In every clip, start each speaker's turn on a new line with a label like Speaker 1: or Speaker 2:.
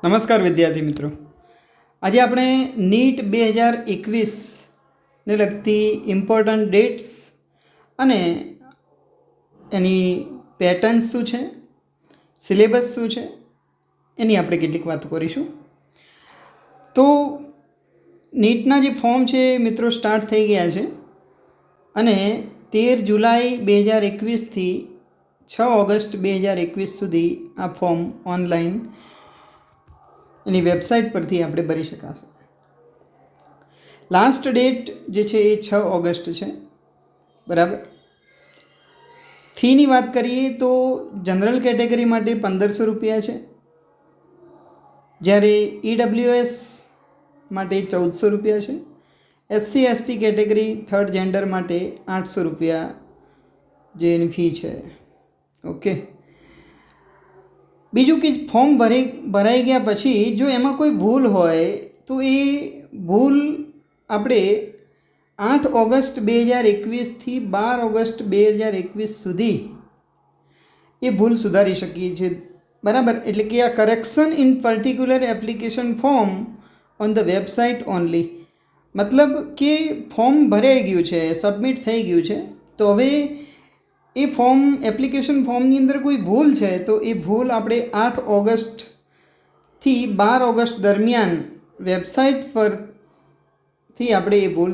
Speaker 1: નમસ્કાર વિદ્યાર્થી મિત્રો, આજે આપણે નીટ 2021ને લગતી ઇમ્પોર્ટન્ટ ડેટ્સ અને એની પેટર્ન્સ શું છે, સિલેબસ શું છે, એની આપણે કેટલીક વાતો કરીશું. તો નીટના જે ફોર્મ છે મિત્રો સ્ટાર્ટ થઈ ગયા છે અને 13 જુલાઈ 2021થી 6 ઓગસ્ટ 2021 સુધી આ ફોર્મ ઓનલાઈન એની વેબસાઇટ પરથી આપણે ભરી શકાશે. લાસ્ટ ડેટ જે છે એ 6 ઓગસ્ટ છે, બરાબર. ફીની વાત કરીએ તો જનરલ કેટેગરી માટે 1500 રૂપિયા છે, જ્યારે EWS માટે 1400 રૂપિયા છે, SC/ST કેટેગરી થર્ડ જેન્ડર માટે 800 રૂપિયા જે એની ફી છે. ઓકે. બીજું કે ફોર્મ ભરાઈ ગયા પછી જો એમાં કોઈ ભૂલ હોય તો એ ભૂલ આપણે 8 ઓગસ્ટ 2021થી 12 ઓગસ્ટ 2021 સુધી એ ભૂલ સુધારી શકીએ છીએ, બરાબર. એટલે કે આ correction in particular application form on the website only, મતલબ કે ફોર્મ ભરાઈ ગયું છે, સબમિટ થઈ ગયું છે, તો હવે એ ફોર્મ એપ્લિકેશન ફોર્મની અંદર કોઈ ભૂલ છે તો એ ભૂલ આપણે 8 ઓગસ્ટથી 12 ઓગસ્ટ દરમિયાન વેબસાઇટ પરથી આપણે એ ભૂલ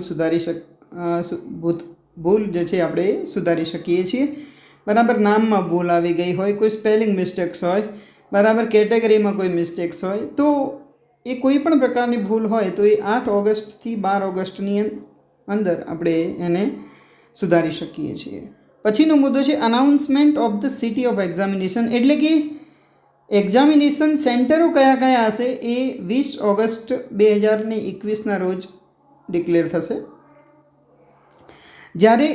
Speaker 1: ભૂલ જે છે આપણે સુધારી શકીએ છીએ, બરાબર. નામમાં ભૂલ આવી ગઈ હોય, કોઈ સ્પેલિંગ મિસ્ટેક્સ હોય, બરાબર, કેટેગરીમાં કોઈ મિસ્ટેક્સ હોય, તો એ કોઈ પણ પ્રકારની ભૂલ હોય તો એ 8 ઓગસ્ટથી 12 ઓગસ્ટની અંદર આપણે એને સુધારી શકીએ છીએ. પછીનો મુદ્દો છે announcement of the city of examination, એટલે કે એક્ઝામિનેશન સેન્ટરો કયા કયા હશે એ 20 ઓગસ્ટ 2021ના રોજ ડિક્લેર થશે. જ્યારે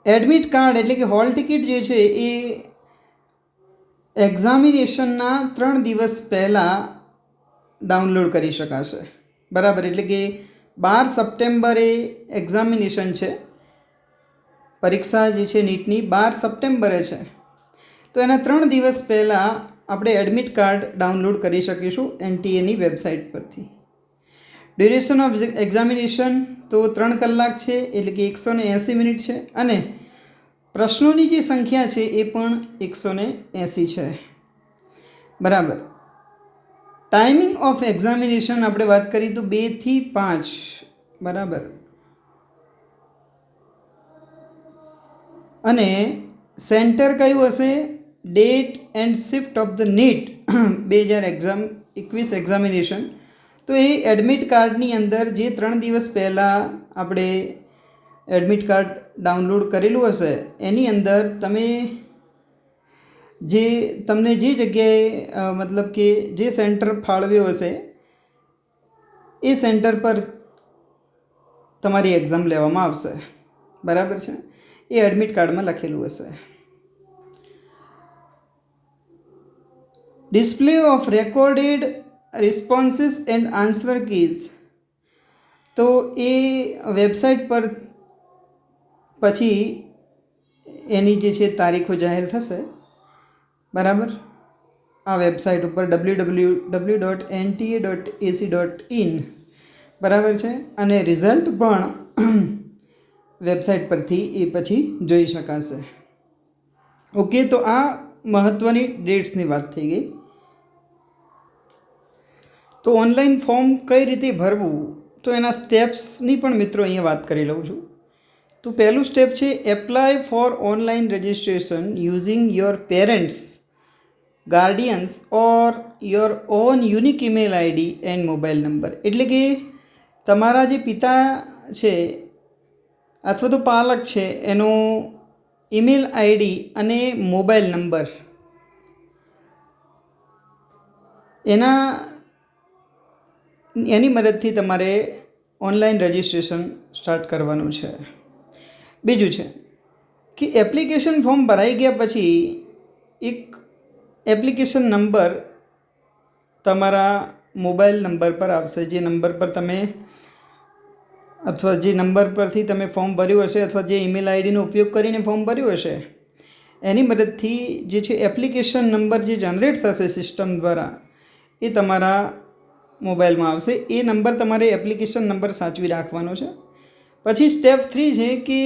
Speaker 1: એડમિટ કાર્ડ એટલે કે હોલ ટિકિટ જે છે એ એક્ઝામિનેશનના 3 દિવસ પહેલાં ડાઉનલોડ કરી શકાશે, બરાબર. એટલે કે 12 સપ્ટેમ્બરે એક્ઝામિનેશન છે, પરીક્ષા જે છે નીટની 12 સપ્ટેમ્બરે છે, તો એના 3 દિવસ પહેલાં આપણે એડમિટ કાર્ડ ડાઉનલોડ કરી શકીશું NTAની વેબસાઇટ પરથી. ડ્યુરેશન ઓફ એક્ઝામિનેશન તો 3 કલાક છે, એટલે કે 180 મિનિટ છે, અને પ્રશ્નોની જે સંખ્યા છે એ પણ 180 છે, બરાબર. ટાઈમિંગ ઓફ એક્ઝામિનેશન આપણે વાત કરીએ તો 2 થી 5, બરાબર. અને સેન્ટર કયું હશે? Date and shift of the NEET 2021 examination. તો એ એડમિટ કાર્ડની અંદર જે 3 દિવસ પહેલાં આપણે એડમિટ કાર્ડ ડાઉનલોડ કરેલું હશે એની અંદર તમને જે જગ્યાએ મતલબ કે જે સેન્ટર ફાળવ્યો હશે એ સેન્ટર પર તમારી એક્ઝામ લેવામાં આવશે, બરાબર છે. એ એડમિટ કાર્ડમાં લખેલું હશે. Display of recorded responses and answer keys, તો એ વેબસાઇટ પર પછી એની જે છે તારીખો જાહેર થશે, બરાબર. આ વેબસાઇટ ઉપર www.nta.ac.in, બરાબર છે. અને રિઝલ્ટ પણ વેબસાઇટ પરથી એ પછી જોઈ શકાશે. ઓકે, તો આ મહત્ત્વની ડેટ્સની વાત થઈ ગઈ. તો ઓનલાઈન ફોર્મ કઈ રીતે ભરવું તો એના સ્ટેપ્સની પણ મિત્રો અહીંયા વાત કરી લઉં છું. તો પહેલું સ્ટેપ છે apply for online registration using your parents, guardians or your own unique email ID and mobile number. એટલે કે તમારા જે પિતા છે અથવા તો પાલક છે એનો ઈમેલ ID અને મોબાઈલ નંબર એની મદદથી તમારે ઓનલાઈન રજિસ્ટ્રેશન સ્ટાર્ટ કરવાનું છે. બીજું છે કે એપ્લિકેશન ફોર્મ ભરાઈ ગયા પછી એક એપ્લિકેશન નંબર તમારા મોબાઈલ નંબર પર આવશે, જે નંબર પર તમે અથવા જે નંબર પરથી તમે ફોર્મ ભર્યું હશે અથવા જે ઈમેલ IDનો ઉપયોગ કરીને ફોર્મ ભર્યું હશે એની મદદથી જે છે એપ્લિકેશન નંબર જે જનરેટ થશે સિસ્ટમ દ્વારા એ તમારા મોબાઈલમાં આવશે. એ નંબર તમારે એપ્લિકેશન નંબર સાચવી રાખવાનો છે. પછી સ્ટેપ 3 છે કે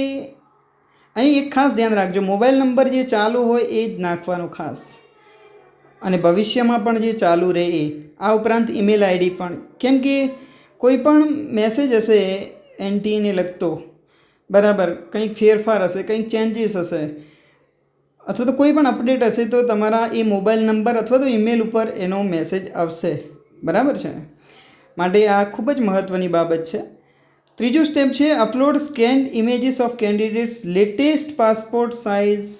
Speaker 1: અહીં એક ખાસ ધ્યાન રાખજો, મોબાઈલ નંબર જે ચાલુ હોય એ જ નાખવાનો ખાસ, અને ભવિષ્યમાં પણ જે ચાલુ રહે એ. આ ઉપરાંત ઈમેલ આઈડી પણ, કેમ કે કોઈ પણ મેસેજ હશે એનટીને લગતો, બરાબર, કંઈક ફેરફાર હશે, કંઈક ચેન્જીસ હશે, અથવા તો કોઈ પણ અપડેટ હશે તો તમારા એ મોબાઈલ નંબર અથવા તો ઈમેલ ઉપર એનો મેસેજ આવશે, બરાબર છે. માટે આ ખૂબ જ મહત્ત્વની બાબત છે. ત્રીજું સ્ટેપ છે upload scanned images of candidates latest passport size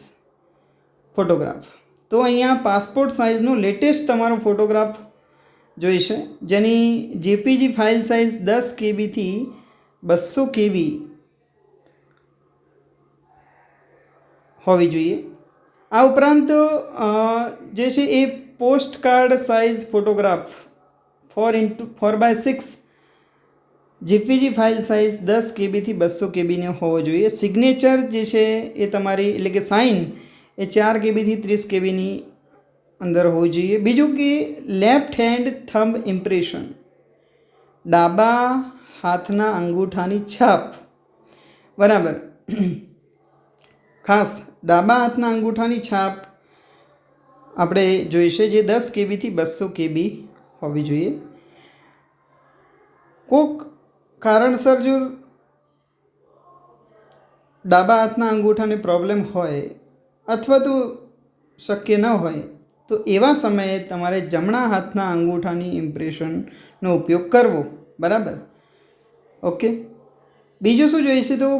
Speaker 1: photograph. તો અહીંયા પાસપોર્ટ સાઇઝનો લેટેસ્ટ તમારો ફોટોગ્રાફ જોઈશે, જેની જેપીજી ફાઇલ સાઇઝ 10 કેબીથી 200 કેબી હોવી જોઈએ. આ ઉપરાંત જે છે એ post card size photograph 4x4x6 JPG file size 10 કેબીથી 200 કેબીને હોવો જોઈએ. સિગ્નેચર જે છે એ તમારી, એટલે કે સાઇન, એ 4 કેબીથી 30 કેબીની અંદર હોવું જોઈએ. બીજું કે લેફ્ટ હેન્ડ થંબ ઇમ્પ્રેશન, ડાબા હાથના અંગૂઠાની છાપ, બરાબર, ખાસ ડાબા હાથના અંગૂઠાની છાપ આપણે જોઈશે, જે 10 કેબીથી 200 કેબી હોવી જોઈએ. કોઈક કારણસર જો ડાબા હાથના અંગૂઠાને પ્રોબ્લેમ હોય અથવા તો શક્ય ન હોય તો એવા સમયે તમારે જમણા હાથના અંગૂઠાની ઇમ્પ્રેશનનો ઉપયોગ કરવો, બરાબર, ઓકે. બીજું શું જોઈશે તો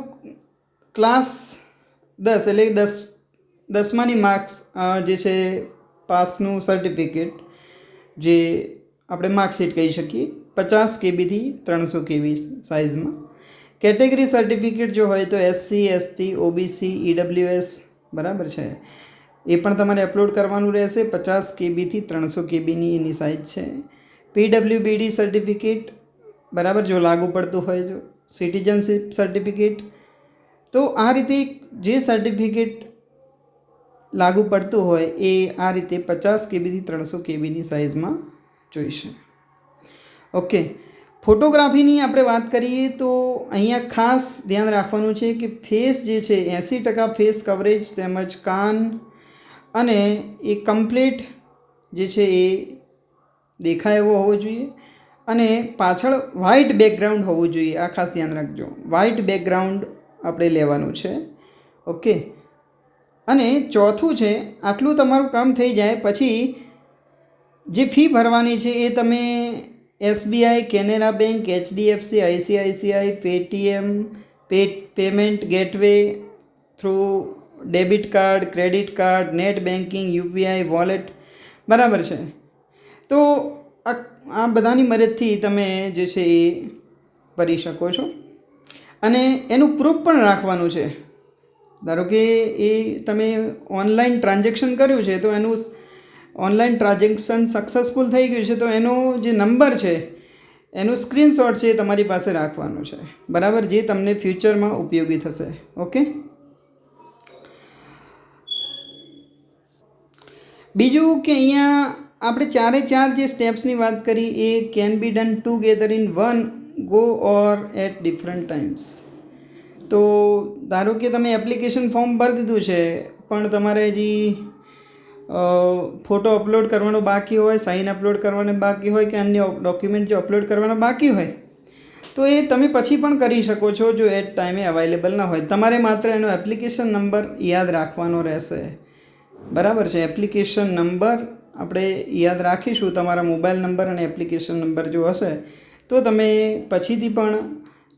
Speaker 1: ક્લાસ 10 એટલે 10માની માર્ક્સ જે છે, પાસનું સર્ટિફિકેટ, જે આપણે માર્કશીટ કહી શકીએ, 50 કેબીથી 300 કેબી સાઇઝમાં. કેટેગરી સર્ટિફિકેટ જો હોય તો SC ST OBC EWS, બરાબર છે, એ પણ તમારે અપલોડ કરવાનું રહેશે. 50 કેબીથી 300 કેબીની એની સાઇઝ છે. PWBD સર્ટિફિકેટ, બરાબર, જો લાગુ પડતું હોય, જો સિટીઝનશીપ સર્ટિફિકેટ, તો આ રીતે જે સર્ટિફિકેટ લાગુ પડતું હોય એ આ રીતે 50 કેબીથી 300 કેબીની સાઇઝમાં જોઈશે, ઓકે. ફોટોગ્રાફીની આપણે વાત કરીએ તો અહીંયા ખાસ ધ્યાન રાખવાનું છે કે ફેસ જે છે 80% ફેસ કવરેજ, તેમજ કાન અને એ કમ્પ્લીટ જે છે એ દેખાય એવો હોવો જોઈએ, અને પાછળ વ્હાઇટ બેકગ્રાઉન્ડ હોવું જોઈએ. આ ખાસ ધ્યાન રાખજો, વ્હાઇટ બેકગ્રાઉન્ડ આપણે લેવાનું છે, ઓકે. અને ચોથું છે, આટલું તમારું કામ થઈ જાય પછી જે ફી ભરવાની છે એ તમે SBI, Canara bank, HDFC, ICICI, Paytm, payment gateway through debit card, credit card, net banking, UPI, wallet, બરાબર છે. તો આ બધાની મદદથી તમે જે છે એ ભરી શકો છો, અને એનું પ્રૂફ પણ રાખવાનું છે. ધારો કે એ તમે ઓનલાઈન ટ્રાન્ઝેક્શન કર્યું છે તો એનું ઓનલાઈન ટ્રાન્ઝેક્શન સક્સેસફુલ થઈ ગયું છે તો એનો જે નંબર છે એનું સ્ક્રીનશોટ છે એ તમારી પાસે રાખવાનું છે, બરાબર, જે તમને ફ્યુચરમાં ઉપયોગી થશે, ઓકે. બીજું કે અહીંયા આપણે 4 જે સ્ટેપ્સની વાત કરી એ can be done together in one go or at different times. તો ધારો કે તમે એપ્લિકેશન ફોર્મ ભરી દીધું છે પણ તમારે હજી ફોટો અપલોડ કરવાનો બાકી હોય, સાઇન અપલોડ કરવાની બાકી હોય, કે અન્ય ડોક્યુમેન્ટ જો અપલોડ કરવાના બાકી હોય તો એ તમે પછી પણ કરી શકો છો જો એટ ટાઈમે અવેલેબલ ના હોય. તમારે માત્ર એનો એપ્લિકેશન નંબર યાદ રાખવાનો રહેશે, બરાબર છે. એપ્લિકેશન નંબર આપણે યાદ રાખીશું, તમારા મોબાઈલ નંબર અને એપ્લિકેશન નંબર જો હશે તો તમે પછીથી પણ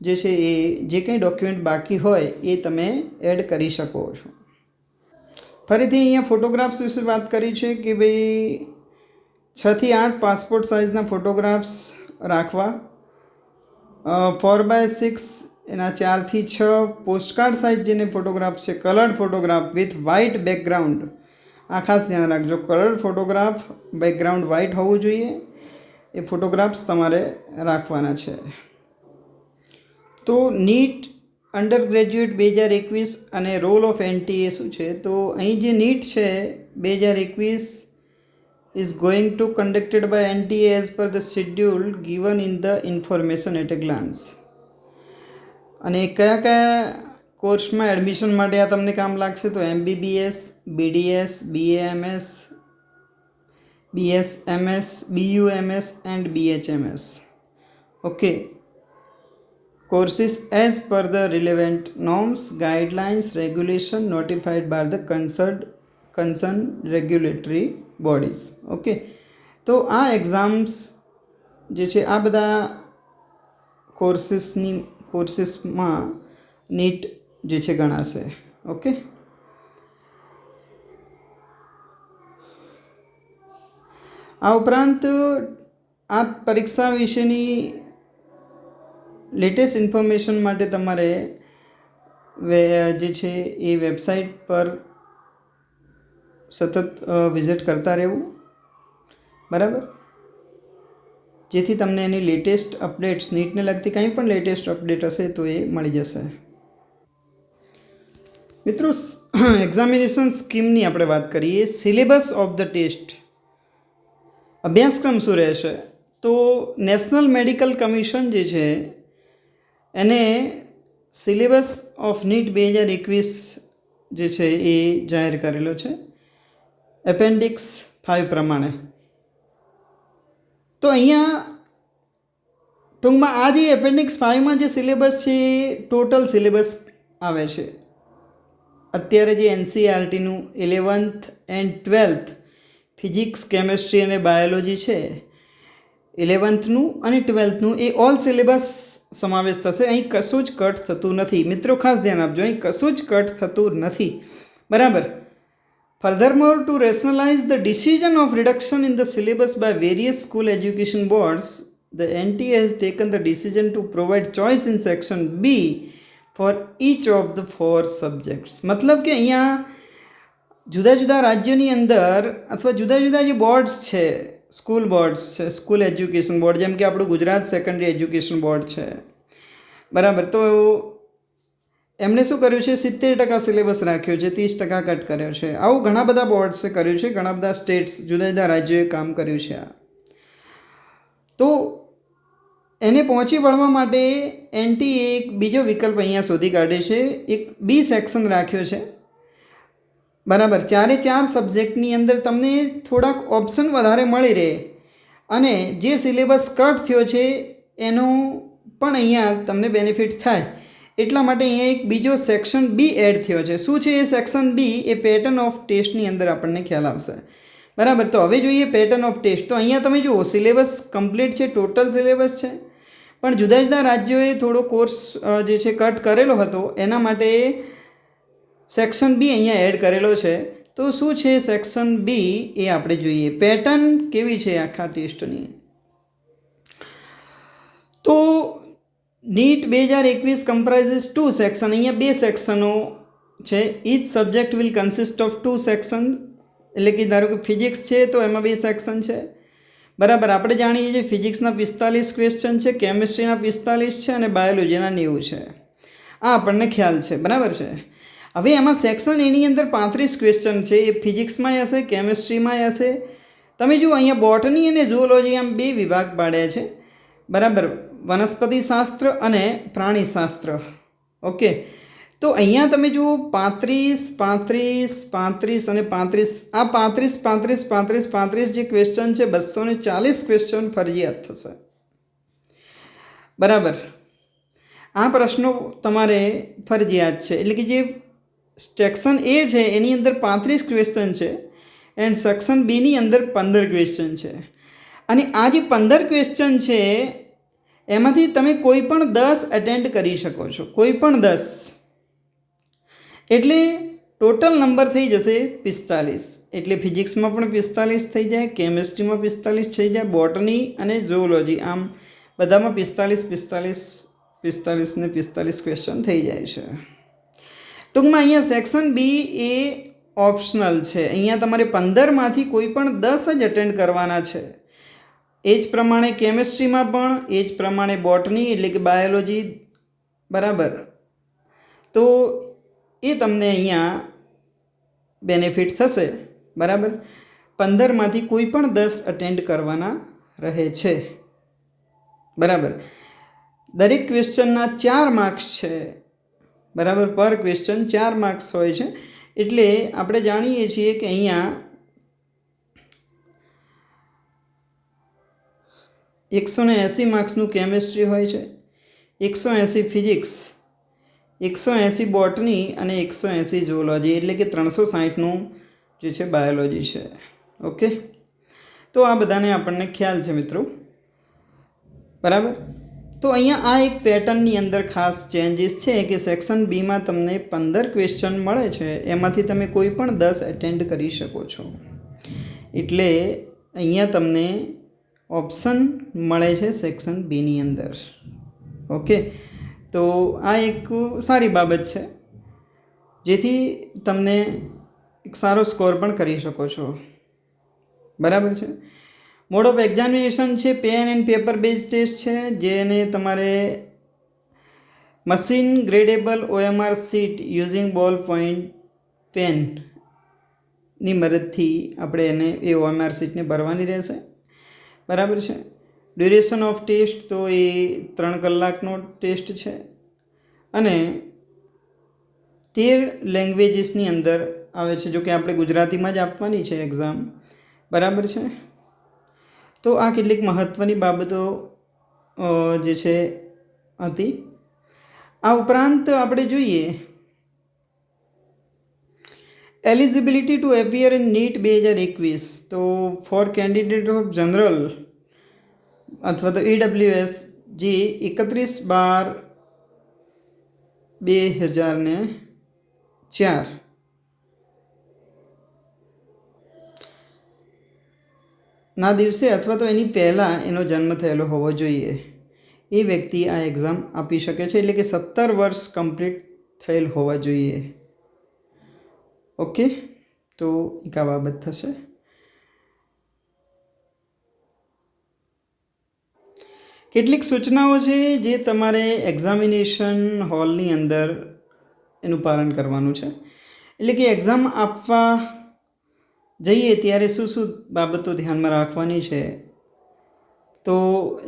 Speaker 1: જે છે એ જે કંઈ ડોક્યુમેન્ટ બાકી હોય એ તમે એડ કરી શકો છો. ફરીથી અહીંયા ફોટોગ્રાફ્સ વિશે વાત કરી છે કે ભાઈ 6 થી 8 પાસપોર્ટ સાઇઝના ફોટોગ્રાફ્સ રાખવા, 4x6 એના 4 થી 6 પોસ્ટકાર્ડ સાઇઝ જેને ફોટોગ્રાફ છે, coloured photograph with white background. આ ખાસ ધ્યાન રાખજો, કલર્ડ ફોટોગ્રાફ, બેકગ્રાઉન્ડ વ્હાઇટ હોવું જોઈએ, એ ફોટોગ્રાફ્સ તમારે રાખવાના છે. તો નીટ અંડર ગ્રેજ્યુએટ 2021 અને રોલ ઓફ NTA શું છે, તો અહીં જે નીટ છે 2021 is going to conducted by NTA as per the schedule given in the information at a glance. અને કયા કયા કોર્સમાં એડમિશન માટે આ તમને કામ લાગશે? તો MBBS, BDS, BAMS, BSMS, BUMS and BHMS. Okay. Courses as per the relevant norms, guidelines, regulation notified by the concerned regulatory bodies. Okay, તો આ એક્ઝામ્સ જે છે આ બધા કોર્સીસમાં નીટ જે છે ગણાશે. ઓકે, આ ઉપરાંત આ પરીક્ષા વિશેની લેટેસ્ટ ઇન્ફોર્મેશન માટે તમારે જે છે એ વેબસાઇટ પર સતત વિઝિટ કરતા રહેવું, બરાબર, જેથી તમને એની લેટેસ્ટ અપડેટ્સ, નીટને લગતી કંઈ પણ લેટેસ્ટ અપડેટ હશે તો એ મળી જશે. મિત્રો, એક્ઝામિનેશન સ્કીમની આપણે વાત કરીએ. સિલેબસ ઓફ ધ ટેસ્ટ, અભ્યાસક્રમ શું રહેશે? તો નેશનલ મેડિકલ કમિશન જે છે એને સિલેબસ ઓફ નીટ 2021 જે છે એ જાહેર કરેલો છે એપેન્ડિક્સ 5 પ્રમાણે. તો અહીંયા ટૂંકમાં આ જે એપેન્ડિક્સ 5માં જે સિલેબસ છે એ ટોટલ સિલેબસ આવે છે. અત્યારે જે NCERTનું 11th and 12th physics, chemistry અને બાયોલોજી છે, 11thનું અને 12thનું, એ ઓલ સિલેબસ સમાવેશ થશે. અહીં કશું જ કટ થતું નથી. મિત્રો ખાસ ધ્યાન આપજો, અહીં કશું જ કટ થતું નથી, બરાબર. Furthermore, to rationalize the decision of reduction in the syllabus by various school education boards, the NTA has taken the decision to provide choice in section B for each of the 4 subjects. મતલબ કે અહીંયા જુદા જુદા રાજ્યોની અંદર અથવા જુદા જુદા જે બોર્ડ્સ છે, સ્કૂલ બોર્ડ્સ છે, સ્કૂલ એજ્યુકેશન બોર્ડ, જેમ કે આપણું ગુજરાત સેકન્ડરી એજ્યુકેશન બોર્ડ છે, બરાબર, તો એમણે શું કર્યું છે? 70% સિલેબસ રાખ્યો છે, 30% કટ કર્યો છે. આવું ઘણા બધા બોર્ડ્સે કર્યું છે, ઘણા બધા સ્ટેટ્સ, જુદા જુદા રાજ્યોએ કામ કર્યું છે. તો એને પહોંચી વળવા માટે NTA એક બીજો વિકલ્પ અહીંયા શોધી કાઢે છે. એક B સેક્શન રાખ્યો છે, બરાબર. 4 સબ્જેક્ટની અંદર તમને થોડાક ઓપ્શન વધારે મળી રહે અને જે સિલેબસ કટ થયો છે એનો પણ અહીંયા તમને બેનિફિટ થાય, એટલા માટે અહીંયા એક બીજો સેક્શન B એડ થયો છે. શું છે એ સેક્શન B? એ પેટર્ન ઓફ ટેસ્ટની અંદર આપણને ખ્યાલ આવશે, બરાબર. તો હવે જોઈએ પેટર્ન ઓફ ટેસ્ટ. તો અહીંયા તમે જુઓ, સિલેબસ કમ્પ્લીટ છે, ટોટલ સિલેબસ છે, પણ જુદા જુદા રાજ્યોએ થોડો કોર્સ જે છે કટ કરેલો હતો, એના માટે સેક્શન B અહીંયા એડ કરેલો છે. તો શું છે સેક્શન B એ આપણે જોઈએ. પેટર્ન કેવી છે આખા ટેસ્ટની? તો નીટ 2021 કમ્પ્રાઇઝિસ 2 સેક્શન. અહીંયા 2 સેક્શનો છે. Each subject will consist of 2 section. એટલે કે ધારો કે ફિઝિક્સ છે તો એમાં 2 સેક્શન છે, બરાબર. આપણે જાણીએ છીએ ફિઝિક્સના 45 ક્વેશ્ચન છે, કેમિસ્ટ્રીના 45 છે અને બાયોલોજીના 90 છે. આ આપણને ખ્યાલ છે, બરાબર છે. હવે એમાં સેક્શન એની અંદર 35 ક્વેશ્ચન છે. એ ફિઝિક્સમાં હશે, કેમિસ્ટ્રીમાં હશે. તમે જુઓ અહીંયા બોટની અને ઝૂઓલોજી આમ 2 વિભાગ પાડ્યા છે, બરાબર, વનસ્પતિ શાસ્ત્ર અને પ્રાણીશાસ્ત્ર. ઓકે, તો અહીંયા તમે જુઓ 35, 35, 35 અને 35, આ 35, 35, 35, 35 જે ક્વેશ્ચન છે 240 ક્વેશ્ચન ફરજિયાત થશે, બરાબર. આ પ્રશ્નો તમારે ફરજિયાત છે. એટલે કે જે સેક્શન A છે એની અંદર 35 ક્વેશ્ચન છે એન્ડ સેક્શન Bની અંદર 15 ક્વેશ્ચન છે. અને આ જે 15 ક્વેશ્ચન છે એમાંથી તમે કોઈ પણ 10 અટેન્ડ કરી શકો છો, કોઈ પણ 10. એટલે ટોટલ નંબર થઈ જશે 45. એટલે ફિઝિક્સમાં પણ 45 થઈ જાય, કેમિસ્ટ્રીમાં 45 થઈ જાય, બોટની અને ઝૂઓલોજી આમ બધામાં 45 ને 45 ક્વેશ્ચન થઈ જાય છે. ટૂંકમાં અહીંયા સેક્શન B એ ઓપ્શનલ છે. અહીંયા તમારે 15માંથી કોઈ પણ 10 જ અટેન્ડ કરવાના છે. એ જ પ્રમાણે કેમિસ્ટ્રીમાં પણ, એ જ પ્રમાણે બોટની એટલે કે બાયોલોજી, બરાબર. તો એ તમને અહીંયા બેનિફિટ થશે, બરાબર. 15માંથી કોઈ પણ 10 અટેન્ડ કરવાના રહે છે. બરાબર. દરેક ક્વેશ્ચનના 4 માર્ક્સ છે. બરાબર. પર ક્વેશ્ચન 4 માર્ક્સ હોય છે. એટલે આપણે જાણીએ છીએ કે અહીંયા 180 માર્ક્સનું કેમેસ્ટ્રી હોય છે, 180 ફિઝિક્સ, 180 બોટની અને 180 ઝૂઓલોજી, એટલે કે 360નું જે છે બાયોલોજી છે. ઓકે, તો આ બધાને આપણને ખ્યાલ છે મિત્રો. બરાબર. તો અહીંયા આ એક પેટર્નની અંદર ખાસ ચેન્જીસ છે કે સેક્શન બીમાં તમને 15 ક્વેશ્ચન મળે છે, એમાંથી તમે કોઈ પણ 10 એટેન્ડ કરી શકો છો. એટલે અહીંયા તમને ઓપ્શન મળે છે સેક્શન બીની અંદર. ઓકે, તો આ એક સારી બાબત છે, જેથી તમને એક સારો સ્કોર પણ કરી શકો છો. બરાબર છે. મોડ ઓફ એક્ઝામિનેશન છે pen and paper base test છે, જેને તમારે machine gradable OMR sheet using ball point પેનની મદદથી આપણે એને એ OMR શીટને ભરવાની રહેશે. બરાબર છે. ડ્યુરેશન ઓફ ટેસ્ટ તો એ 3 કલાકનો ટેસ્ટ છે અને 13 લેંગ્વેજીસની અંદર આવે છે. જો કે આપણે ગુજરાતીમાં જ આપવાની છે એક્ઝામ. બરાબર છે. તો આ કેટલીક મહત્ત્વની બાબતો જે છે હતી. આ ઉપરાંત આપણે જોઈએ eligibility to appear in NEET 2021. તો ફોર કેન્ડિડેટ ઓફ જનરલ અથવા તો EWS જે 31/12/2004 ના દિવસે અથવા તો એની પહેલાં એનો જન્મ થયેલો હોવો જોઈએ, એ વ્યક્તિ આ એક્ઝામ આપી શકે છે. એટલે કે 17 વર્ષ કમ્પ્લીટ થયેલ હોવા જોઈએ. ઓકે, તો એક આ બાબત થશે. કેટલીક સૂચનાઓ છે જે તમારે એક્ઝામિનેશન હોલની અંદર એનું પાલન કરવાનું છે. એટલે કે એક્ઝામ આપવા જઈએ ત્યારે શું શું બાબતો ધ્યાનમાં રાખવાની છે. તો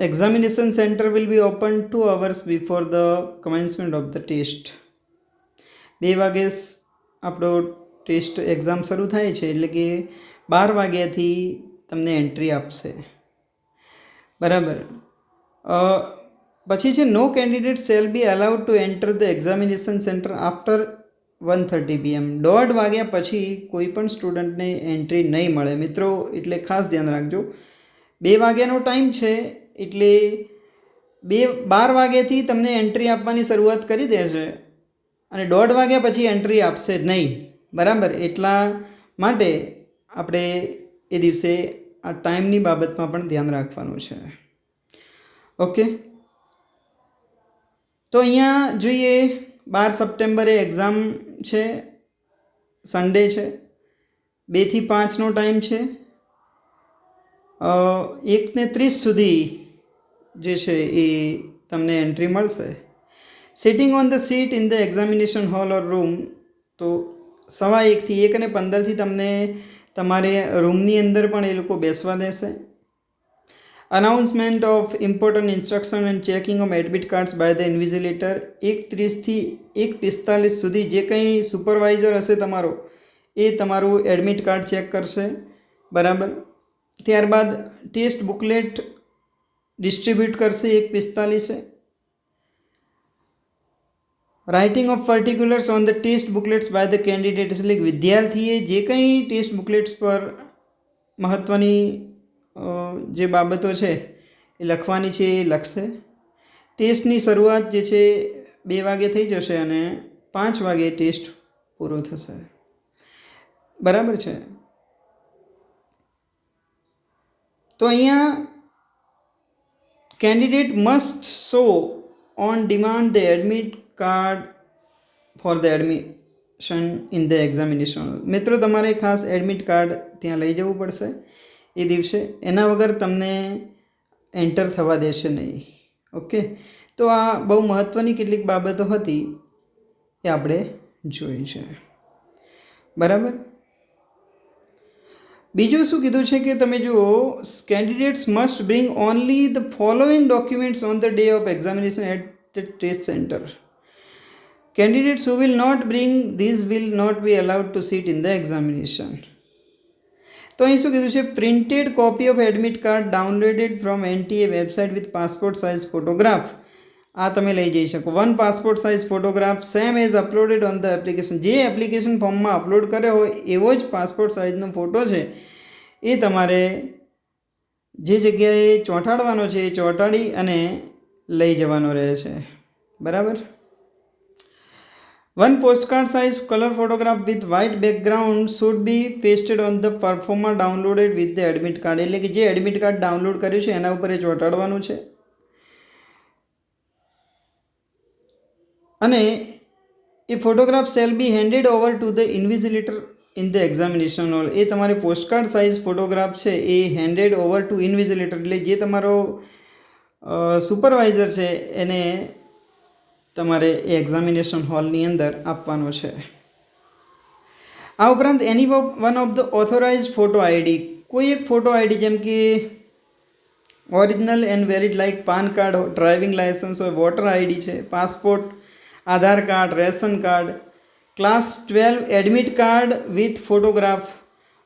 Speaker 1: examination centre will be open 2 hours before the commencement of the test. 2 વાગે આપણો ટેસ્ટ એક્ઝામ શરૂ થાય છે, એટલે કે 12 વાગ્યાથી તમને એન્ટ્રી આપશે. બરાબર. પછી છે no candidate shall be allowed to enter the examination centre after 1:30 PM. 1:30 વાગ્યા પછી કોઈ પણ સ્ટુડન્ટને એન્ટ્રી નહીં મળે મિત્રો. એટલે ખાસ ધ્યાન રાખજો. 2 વાગ્યાનો ટાઈમ છે, એટલે 12 વાગ્યાથી તમને એન્ટ્રી આપવાની શરૂઆત કરી દેશે અને 1:30 વાગ્યા પછી એન્ટ્રી આપશે નહીં. બરાબર. એટલા માટે આપણે એ દિવસે આ ટાઈમની બાબતમાં પણ ધ્યાન રાખવાનું છે. ઓકે, તો અહીંયા જોઈએ 12 સપ્ટેમ્બરે એક્ઝામ છે, સન્ડે છે, 2 થી 5નો ટાઈમ છે. 1:30 સુધી જે છે એ તમને એન્ટ્રી મળશે. Sitting on the seat in the examination hall or room. તો 1:15 થી 1:15 તમને તમારે રૂમની અંદર પણ એ લોકો બેસવા દેશે. Announcement of important instruction and checking of admit cards by the invigilator. 1:30 થી 1:45 સુધી જે કંઈ સુપરવાઇઝર હશે તમારો, એ તમારું એડમિટ કાર્ડ ચેક કરશે. બરાબર. ત્યારબાદ ટેસ્ટ બુકલેટ ડિસ્ટ્રીબ્યુટ કરશે 1:45. Writing of particulars on the test booklets by the candidate. એટલે વિદ્યાર્થીએ જે કંઈ ટેસ્ટ બુકલેટ્સ પર મહત્ત્વની જે બાબતો છે એ લખવાની છે એ લખશે. ટેસ્ટની શરૂઆત જે છે 2 વાગે થઈ જશે અને 5 વાગે ટેસ્ટ પૂરો થશે. બરાબર છે. તો અહીંયા candidate must show on demand the admit card for the admission in the examination. મિત્રો તમારે ખાસ એડમિટ કાર્ડ ત્યાં લઈ જવું પડશે એ દિવસે. એના વગર તમને એન્ટર થવા દેશે નહીં. ઓકે, તો આ બહુ મહત્ત્વની કેટલીક બાબતો હતી એ આપણે જોઈ છે. બરાબર. બીજું શું કીધું છે કે તમે જુઓ, candidates must bring only the following documents on the day of examination at the test center. Candidates who will not bring these will not be allowed to sit in the examination. તો અહીં શું કીધું છે, printed copy of admit card downloaded from NTA website with passport size photograph, આ તમે લઈ જઈ શકો. 1 passport size photograph same as uploaded on the application, જે એપ્લિકેશન ફોર્મમાં અપલોડ કર્યો હોય એવો જ પાસપોર્ટ સાઇઝનો ફોટો છે એ તમારે જે જગ્યાએ ચોંટાડવાનો છે એ ચોંટાડી અને લઈ જવાનો રહે છે. બરાબર. 1 postcard size color photograph with white background should be pasted on the performer downloaded with the admit card. એટલે કે જે એડમિટ કાર્ડ ડાઉનલોડ કર્યું છે એના ઉપર એ ચોંટાડવાનું છે. અને એ photograph shall be handed over to the invigilator in the examination hall. એ તમારે પોસ્ટકાર્ડ સાઇઝ ફોટોગ્રાફ છે એ હેન્ડેડ ઓવર ટુ ઇન્વિજિલેટર, એટલે જે તમારો સુપરવાઇઝર છે એને તમારે એ એક્ઝામિનેશન હોલની અંદર આપવાનો છે. આ ઉપરાંત any one of the authorised photo ID, કોઈ એક ફોટો આઈડી જેમ કે original and valid like PAN card, driving licence હોય, વોટર આઈડી છે, passport, Aadhaar card, ration card, class 12 admit card with photograph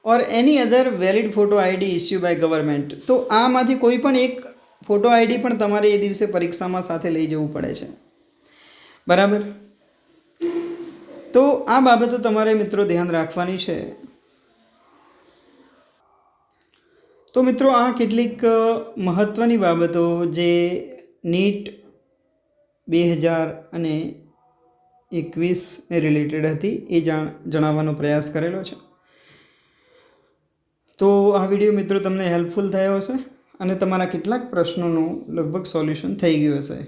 Speaker 1: or any other valid photo ID issue by government. તો આમાંથી કોઈ પણ એક ફોટો આઈડી પણ તમારે એ દિવસે પરીક્ષામાં સાથે લઈ જવું પડે છે. બરાબર. તો આ બાબતો તમારે મિત્રો ધ્યાન રાખવાની છે. તો મિત્રો આ કેટલીક મહત્ત્વની બાબતો જે નીટ 2021ને રિલેટેડ હતી એ જણાવવાનો પ્રયાસ કરેલો છે. તો આ વિડીયો મિત્રો તમને હેલ્પફુલ થયો હશે અને તમારા કેટલાક પ્રશ્નોનું લગભગ સોલ્યુશન થઈ ગયું હશે.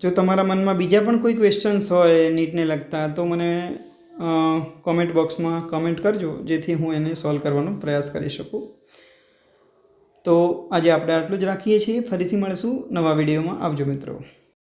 Speaker 1: જો તમારા મનમાં બીજા પણ કોઈ ક્વેશ્ચન્સ હોય નીટને લગતા તો મને કોમેન્ટ બોક્સમાં કમેન્ટ કરજો, જેથી હું એને સોલ્વ કરવાનો પ્રયાસ કરી શકું. તો આજે આપણે આટલું જ રાખીએ છીએ. ફરીથી મળીશું નવા વિડીયોમાં. આવજો મિત્રો.